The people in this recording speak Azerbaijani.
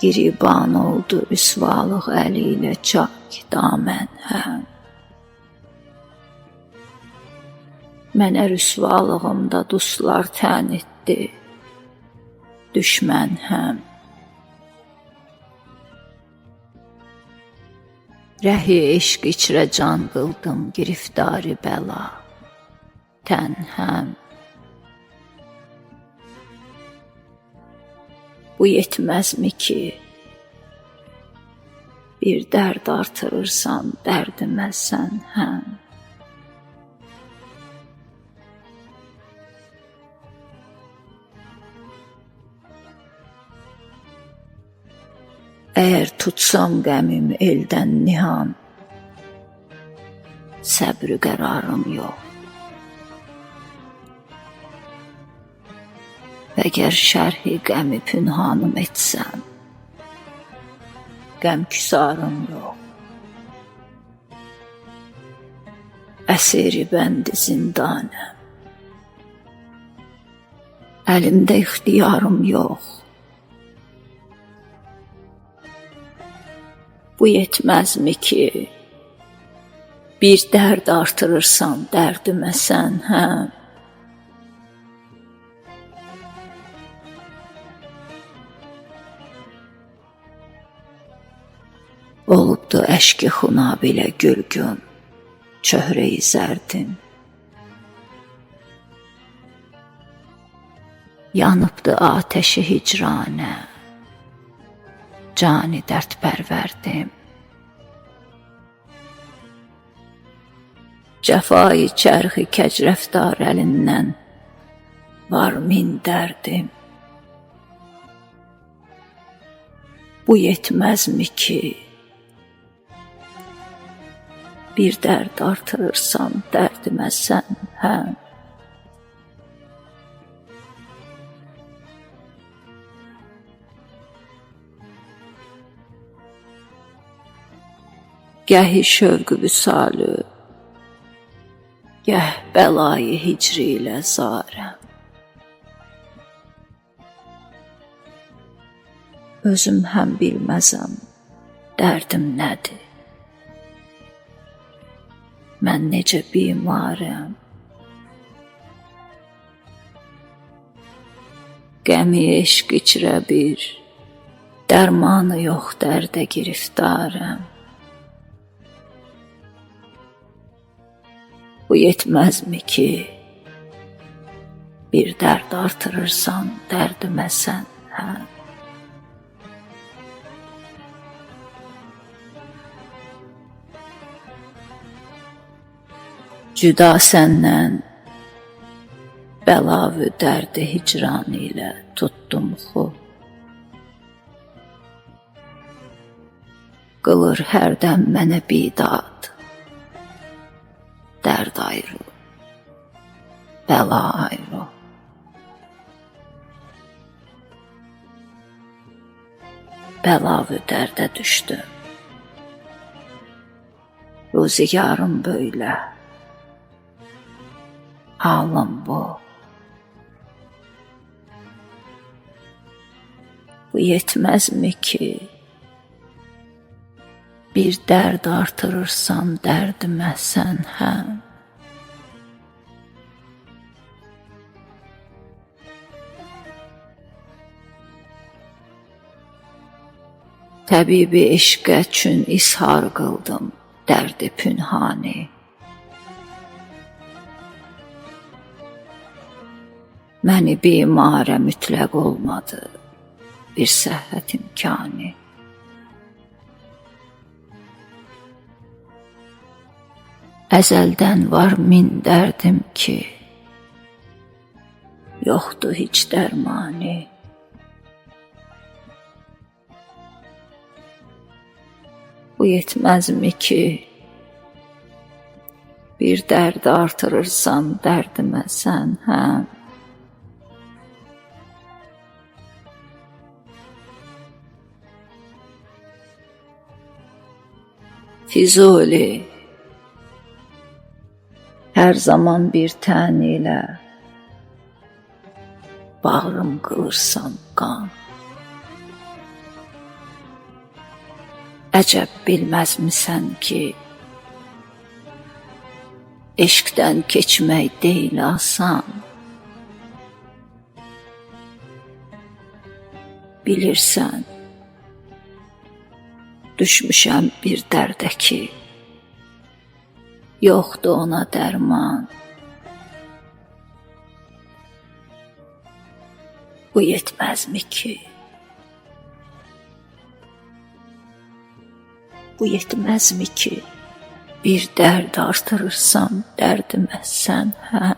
Giriban oldu rüsvalıq əli ilə çak damən həm. Mənə rüsvalığımda dostlar tən etdi, düşmən həm. Rəhi eşq içrə can qıldım giriftari bəla, tən həm. Bu yetməzmi ki, bir dərd artırırsan dərdimə sən həm. Əgər tutsam qəmim eldən nihan, səbri qərarım yox. Əgər şərhi qəmi pünhanım etsəm, qəmküsarım yox. Əsiri bəndi zindanəm, əlimdə ixtiyarım yox. Bu yetməzmi ki, bir dərd artırırsan dərdimə sən həm. Olubdu əşki xunab ilə gülgün, çöhrəyi zərdim. Yanıbdı atəşi hicranə, cani dərd pərvərdim. Cəfayı çərxi kəcrəftar əlindən var min dərdim. Bu yetməzmi ki, bir dərd artırırsan dərdimə sən həm. Gəhi şövqü vüsalü, gəh bəlayı hicri ilə zarəm. Özüm həm bilməzəm dərdim nədir, mən necə bimarəm. Qəmi eşq içrə bir, dərmanı yox dərdə giriftarəm. Bu yetməzmi ki, bir dərd artırırsan dərdimə sən həm. Cüda səndən, bəlavü dərdi hicran ilə tutdum xu. Qılır hərdən mənə bidad, dərd ayrı, bəla ayrı. Bəlavü dərdə düşdüm, ruzigarım böylə, halım bu. Bu yetməzmi ki, bir dərd artırırsan dərdimə sən həm. Təbibi eşqə çün ishar qıldım dərdi pünhani. Məni bimarə mütləq olmadı bir səhhət imkanı. Əzəldən var min dərdim ki, yoxdur heç dərmanı. Bu yetməzmi ki, bir dərd artırırsan dərdimə sən həm. Füzuli, hər zaman bir tən ilə bağrım qılırsan qan. əcəb bilməzmisən ki, eşqdən keçmək deyil asan. Bilirsən, düşmüşəm bir dərdə ki, yoxdur ona dərman. Bu yetməzmi ki? Bu yetməzmi ki? Bir dərd artırırsan dərdimə sən, hə?